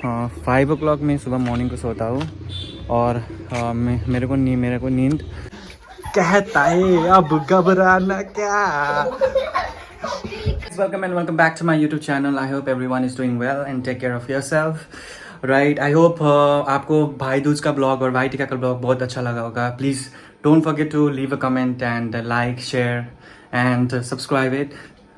5 o'clock में सुबह morning को सोता हूँ और मेरे को नींद कहता है अब घबराना क्या। Welcome back to my YouTube channel. I hope everyone is doing well and take care of yourself. Right, I hope आपको भाई दूज का ब्लॉग और भाई टीका का ब्लॉग बहुत अच्छा लगा होगा. Please don't forget to leave a comment and like, share and subscribe it.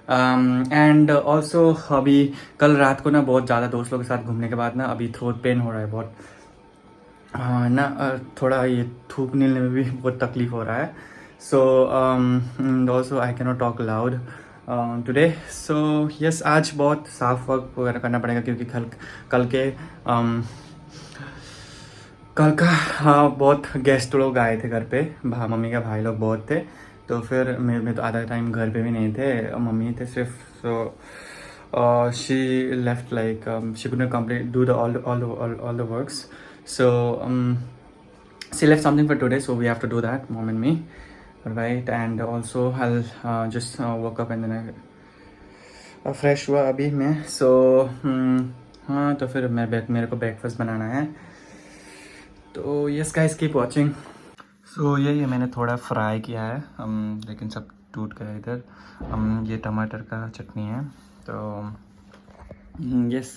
And also अभी कल रात को ना बहुत ज़्यादा दोस्त लोगों के साथ घूमने के बाद ना अभी थ्रोट पेन हो रहा है बहुत. ना थोड़ा ये थूक नीलने में भी बहुत तकलीफ हो रहा है. So also I can not talk loud today. So yes, आज बहुत साफ वर्क वगैरह करना पड़ेगा क्योंकि कल का बहुत गेस्ट लोग आए थे घर पे. मम्मी का भाई लोग बहुत थे, तो फिर मैं तो आधा टाइम घर पे भी नहीं थे, मम्मी थे सिर्फ. So she left like she couldn't complete do the all the works. So she left something for today, so we have to do that, mom and me, right? And also I'll just woke up and then I fresh हुआ अभी मैं. So हाँ, तो फिर मेरे को breakfast बनाना है. तो यस गाइस, कीप वॉचिंग. सो ये मैंने थोड़ा फ्राई किया है, लेकिन सब टूट गया इधर. ये टमाटर का चटनी है. तो yes,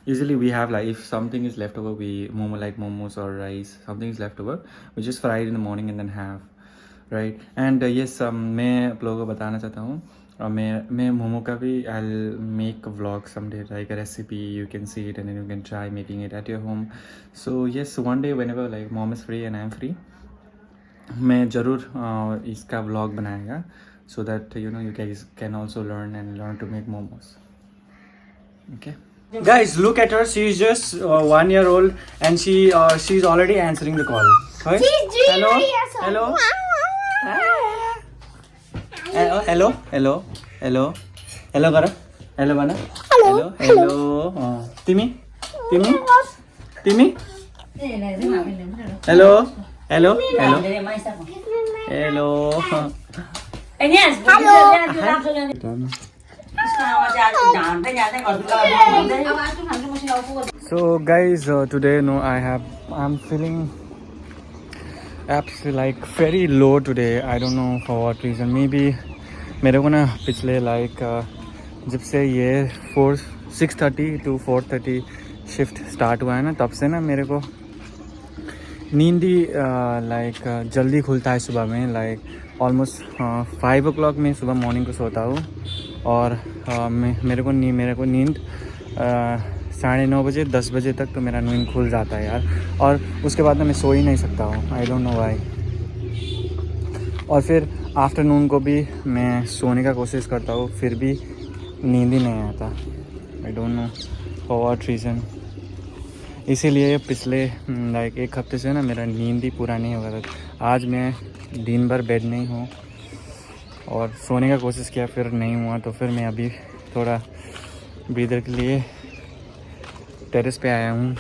usually we have like if something is left over, we like momos or rice, something is left over, we just fry it in the morning and then have, right? And yes, मैं आप लोगों को बताना चाहता हूँ, मैं मोमो का भी I'll make a vlog someday, like a recipe. You can see it and then you can try making it at your home. So yes, one day whenever like mom is free and I'm free, मैं ज़रूर इसका vlog बनाएगा, so that you know you guys can also learn to make momos. Okay guys, look at her. She is just 1 year old and she's already answering the call. Right? Hello, hello, hello, hello, hello, hello kara, hello bana, hello, hello, Timmy, hello, hello, hello, hello. So guys, today I'm feeling absolutely like very low today. I don't know for what reason. Maybe मेरे को ना पिछले like जब से ये 6:30 to 4:30 shift start हुआ है ना, तब से ना मेरे को नींद ही like जल्दी खुलता है सुबह में. like ऑलमोस्ट 5 o'clock में सुबह मॉर्निंग को सोता हूँ और मेरे को नींद 9:30 बजे 10 बजे तक तो मेरा नींद खुल जाता है यार. और उसके बाद ना मैं सो ही नहीं सकता हूँ. आई डोंट नो व्हाई. और फिर आफ्टरनून को भी मैं सोने का कोशिश करता हूँ, फिर भी नींद ही नहीं आता. आई don't know for what reason. इसीलिए पिछले लाइक एक हफ्ते से ना मेरा नींद ही पूरा नहीं हो रहा था. आज मैं दिन भर बेड नहीं हूँ और सोने का कोशिश किया, फिर नहीं हुआ. तो फिर मैं अभी थोड़ा ब्रीदर के लिए टेरेस पे आया हूँ.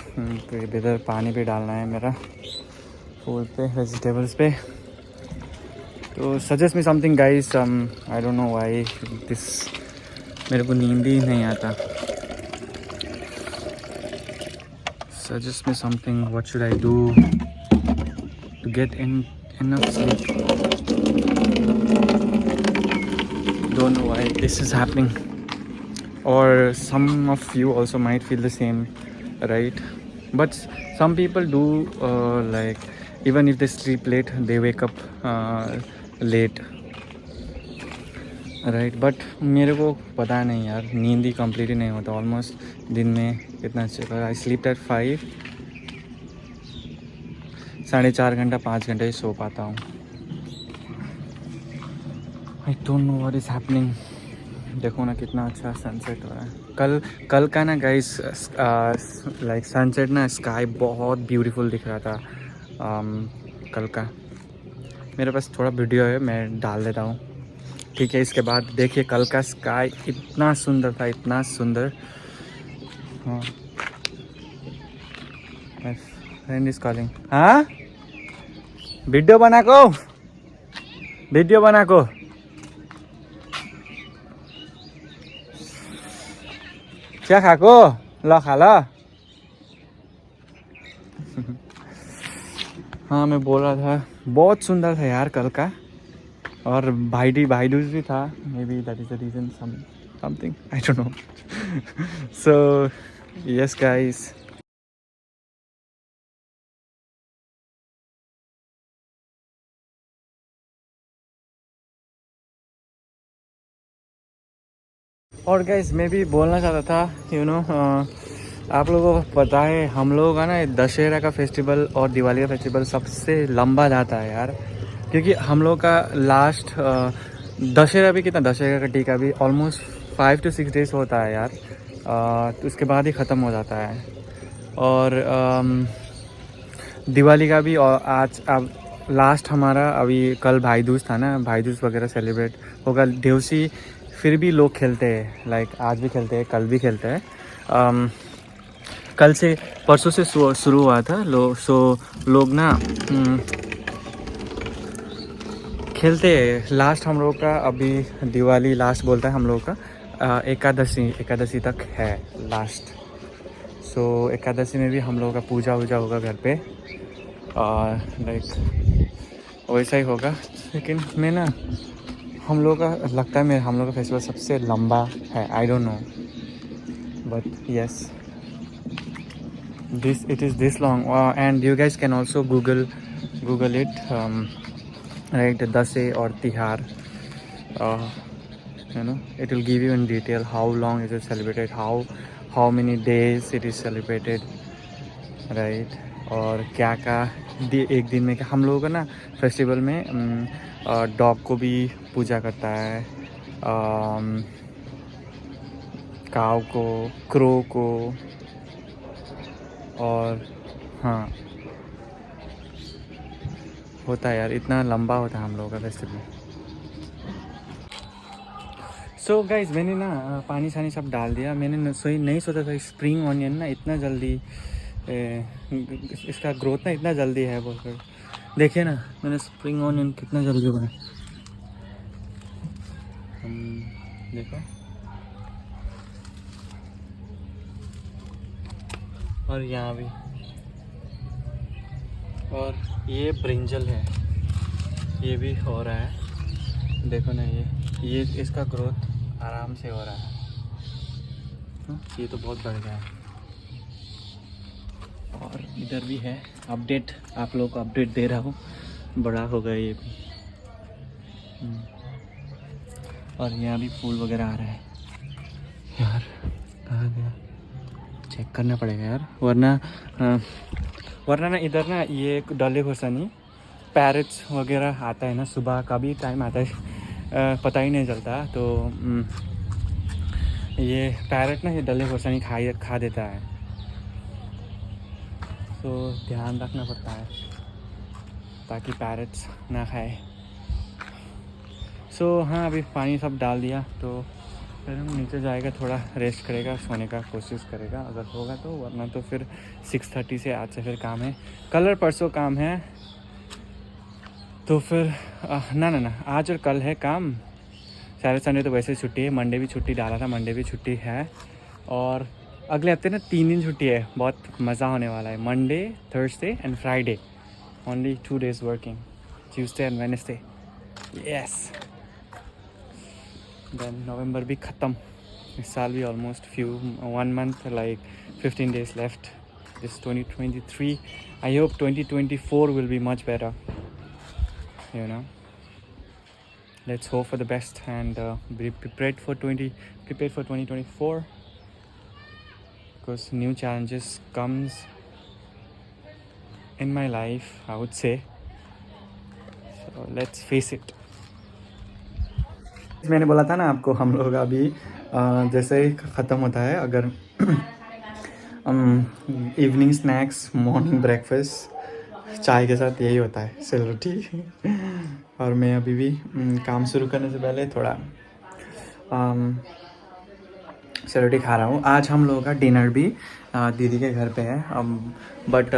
ब्रीदर पानी भी डालना है मेरा फूल पे, वेजिटेबल्स पे. तो suggest me something guys. I don't know why this, मेरे को नींद ही नहीं आता. Suggest me something. What should I do to get enough sleep? Don't know why this is happening, or some of you also might feel the same, right? But some people do like even if they sleep late they wake up late, right? But मेरे को पता नहीं यार, नींद ही complete ही नहीं होता. Almost दिन में कितना चाहिए. आई स्लीप एट 5, 4.5 घंटा 5 घंटे ही सो पाता हूँ. आई don't know what is happening. देखो ना कितना अच्छा सनसेट हो रहा है. कल का ना गाइस लाइक सनसेट ना, स्काई बहुत ब्यूटीफुल दिख रहा था. कल का मेरे पास थोड़ा वीडियो है, मैं डाल देता हूँ, ठीक है? इसके बाद देखिए कल का स्काई इतना सुंदर था, इतना सुंदर. हाँ, माय फ्रेंड इज कॉलिंग. हाँ, भिडियो बनाको चिया खाएको? ल खा ल. हाँ मैं बोल रहा था बहुत सुंदर था यार कल का, और भाई दूज भी था, maybe that is the reason, something I don't know. So yes guys, और गाइस मैं भी बोलना चाहता था, आप लोगों को पता है हम लोगों का ना दशहरा का फेस्टिवल और दिवाली का फेस्टिवल सबसे लंबा जाता है यार, क्योंकि हम लोग का लास्ट दशहरा भी कितना, दशहरा का टीका भी ऑलमोस्ट 5 to 6 days होता है यार। तो उसके बाद ही ख़त्म हो जाता है। और दिवाली का भी, और आज अब लास्ट हमारा अभी कल भाई दूज था ना, भाई दूज वगैरह सेलिब्रेट होगा। देवसी फिर भी लोग खेलते हैं, लाइक आज भी खेलते हैं, कल भी खेलते हैं। कल से परसों से शुरू हुआ था लोग ना खेलते हैं। लास्ट हम लोग का अभी दिवाली लास्ट बोलता है हम लोग का, एकादशी तक है लास्ट। सो एकादशी में भी हम लोग का पूजा वूजा होगा घर पे, लाइक वैसा ही होगा। लेकिन मैं ना हम लोग का लगता है हम लोग का फेस्टिवल सबसे लंबा है, आई don't no but yes this it is this long, and you guys can also google it, right, Dasai or Tihar, it will give you in detail how long is it celebrated, how many days it is celebrated, right। और क्या क्या एक दिन में क्या हम लोगों का ना फेस्टिवल में डॉग को भी पूजा करता है, काव को, क्रो को, और हाँ होता है यार, इतना लंबा होता है हम लोगों का फेस्टिवल। सो गाइज मैंने ना पानी शानी सब डाल दिया। मैंने नहीं सोचा था स्प्रिंग ऑनियन ना इतना जल्दी इसका ग्रोथ ना इतना जल्दी है बोलकर। देखिए ना मैंने स्प्रिंग ऑनियन कितना जल्दी बना, देखो। और यहाँ भी, और ये ब्रिंजल है, ये भी हो रहा है, देखो ना ये इसका ग्रोथ आराम से हो रहा है। ये तो बहुत बढ़ गया है। और इधर भी है अपडेट, आप लोगों को अपडेट दे रहा हूँ, बड़ा हो गया ये भी। और यहाँ भी फूल वगैरह आ रहा है यार, कहाँ गया, चेक करना पड़ेगा यार, वरना ना इधर ना ये डले घोसानी पैरेट्स वगैरह आता है ना, सुबह का भी टाइम आता है, पता ही नहीं चलता। तो ये पैरेट ना ये डले घोसानी खा देता है, तो ध्यान रखना पड़ता है ताकि पैरेट्स ना खाए। सो हाँ अभी पानी सब डाल दिया, तो फिर हम नीचे जाएगा, थोड़ा रेस्ट करेगा, सोने का कोशिश करेगा अगर होगा तो, वरना तो फिर 6:30 से आज से फिर काम है, कल और परसों काम है। तो फिर ना आज और कल है काम, सैटरडे संडे तो वैसे छुट्टी है, मंडे भी छुट्टी डाला था, मंडे भी छुट्टी है, और अगले हफ्ते ना 3 दिन छुट्टी है, बहुत मज़ा होने वाला है। Monday, Thursday and Friday, only 2 days working, Tuesday and Wednesday, yes. Then November भी ख़त्म, इस साल भी almost 1 month, like 15 days left this 2023। I hope 2024 will be much better, let's hope for the best and be prepared for 2024, because new challenges comes in my life, I would say, so let's face it। मैंने बोला था ना आपको, हम लोग अभी जैसे ही ख़त्म होता है, अगर इवनिंग स्नैक्स, मॉर्निंग ब्रेकफास्ट चाय के साथ यही होता है, सिल रोटी। और मैं अभी भी काम शुरू करने से पहले थोड़ा सिल रोटी खा रहा हूँ। आज हम लोगों का डिनर भी दीदी के घर पे है, बट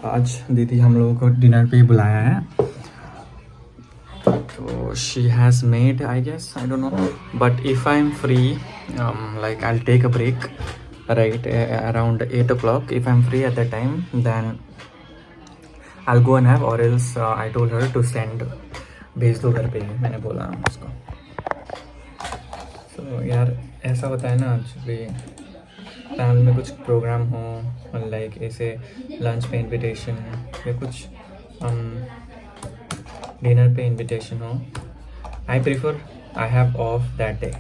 आज दीदी हम लोगों को डिनर पे ही बुलाया है, तो she has made, I guess, I don't know, but if I'm free, like I'll take a break, right around 8 o'clock. If I'm free at that time, then I'll go and have, or else I told her to send, भेज दो घर पे ही, मैंने बोला उसको. So यार ऐसा होता है ना, जब भी फैमिली में कुछ प्रोग्राम हो, लाइक ऐसे लंच पे इनविटेशन या कुछ डिनर पे इनविटेशन हो, I prefer I have off that day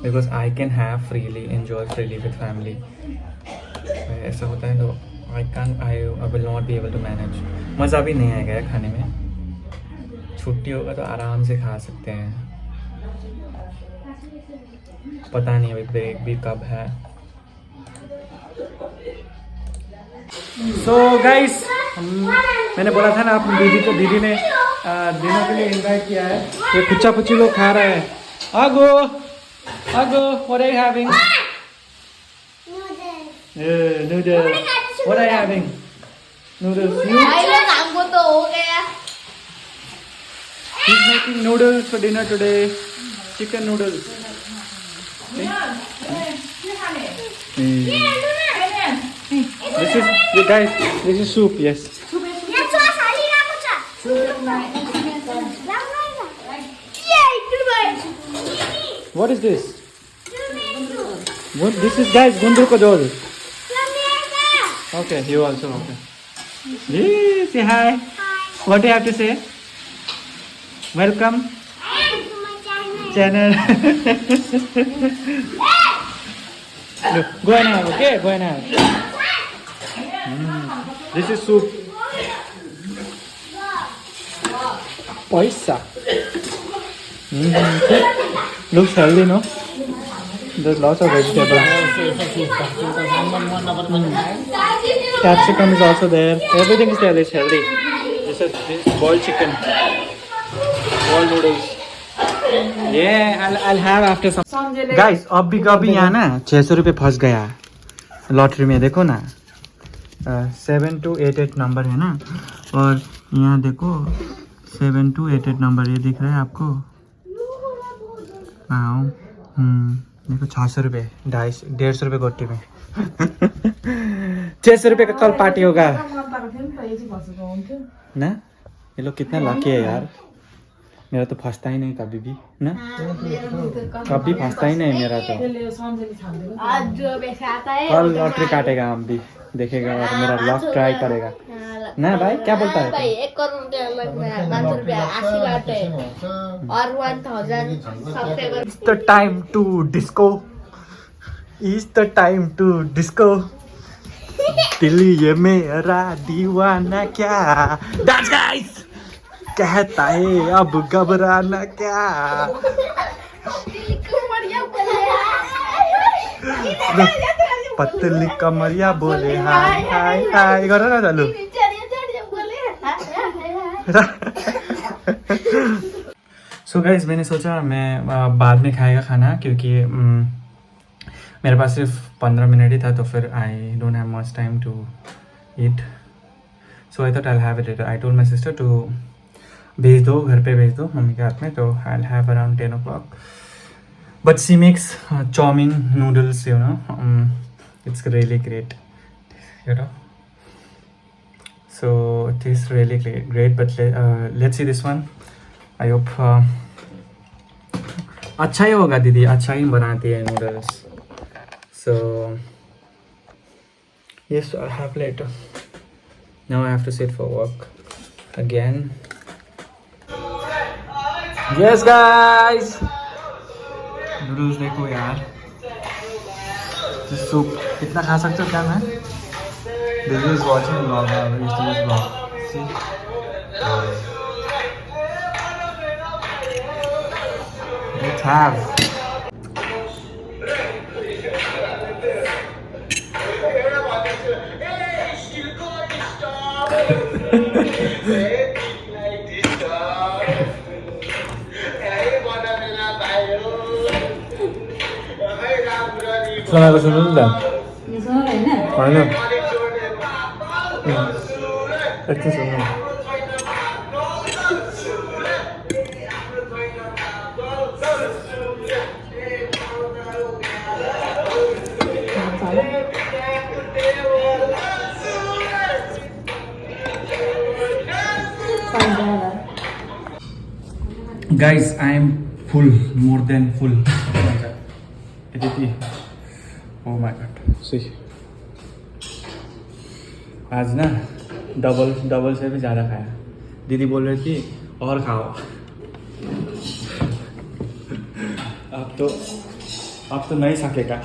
because I can have freely enjoy freely with family. ऐसा होता है तो I will not be able to manage. मज़ा भी नहीं आएगा यार खाने में. छुट्टी होगा तो आराम से खा सकते हैं. पता नहीं अभी ब्रेक भी कब है. सो गाइस, मैंने बोला था ना अपनी दीदी ने डिनर के लिए इनवाइट किया है. ये कुच्चा पुच्ची लोग खा रहे हैं. आगो what are you having? Noodles. What are you having? Noodles. काम को तो हो गया. He's making noodles for dinner today. Chicken noodles. This is, guys, this is soup, yes. What is this? What, this is, guys, gundur ko jol. Okay, you also, okay. Yeah, say hi. What do you have to say? Welcome. Channel. Look, go and have, okay? Go and have. This is soup. Paisa. Looks healthy, no? There's lots of vegetables. Capsicum is also there. Everything is there. It's healthy. This is boiled chicken. Boiled noodles. Yeah, I'll have after some. Guys, अभी कभी यहाँ ना 600 रुपये फंस गया lottery में. देखो ना 7288 नंबर है ना, और यहाँ देखो 7288 नंबर ये दिख रहा है आपको. हाँ देखो 600 रुपये, 150 रुपये गोटी में. 600 रुपये का कल पार्टी होगा ना. ये लोग कितना लकी है यार. मेरा तो फंसता ही नहीं कभी भी ना. कभी फंसता ही नहीं मेरा तो. कल लॉटरी काटेगा हम भी, देखेगा और मेरा लॉक ट्राई करेगा ना. भाई क्या बोलता है? भाई 1 करोड़ के लगना 500 रुपया 80 बाटे और 1000 subscriber. It's the time to disco. It's the time to disco. दिल ये मेरा दीवाना क्या. Dance guys. कहता है अब घबराना क्या. पतली कमरिया बोले हाय हाय हाय. करो ना चालू. सो गाइस, मैंने सोचा मैं बाद में खाएगा खाना, क्योंकि मेरे पास सिर्फ 15 मिनट ही था, तो फिर I don't have much time to eat. So I thought I have it. I told my sister to भेज दो, घर पे भेज दो मम्मी के हाथ में. तो I have around 10 o'clock. But she makes chow-mein noodles, you know. It's really great, you know. So it is really great. But let's see this one. I hope अच्छा ही होगा. दीदी अच्छा ही बनाती है noodles. So yes, I'll have later. Now I have to sit for work again. Yes guys, noodles देखो यार. Soup कितना खा सकते हो क्या मैं? This is watching vlog. Let's have. सुना सुन अच्छे सुनो. Guys, I am full, more than full. Oh my god. Aditi. Oh my god. See. आज ना डबल से भी ज़्यादा खाया. दीदी बोल रही थी और खाओ. अब तो नहीं सकेगा.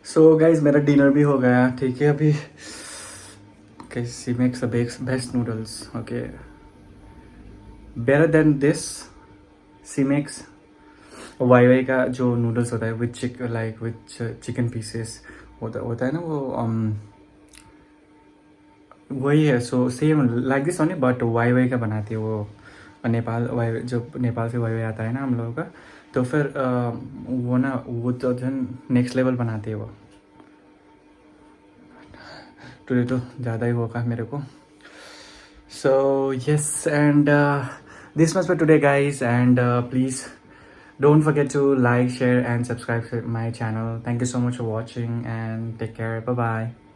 सो गाइज मेरा डिनर भी हो गया. ठीक है अभी. She makes the best noodles. Okay. Better than this she makes वाई का जो नूडल्स होता है विथ चिकन पीसेस होता है ना वो वही है. So same like this only but why का बनाती है वो नेपाल. वाई जो नेपाल से वाई आता है ना हम लोगों का. तो फिर वो ना वो तो नेक्स्ट लेवल बनाती है वो. टुडे तो ज़्यादा ही होगा मेरे को. So yes and this much for today guys, and please don't forget to like, share and subscribe to my channel. Thank you so much for watching and take care. Bye bye.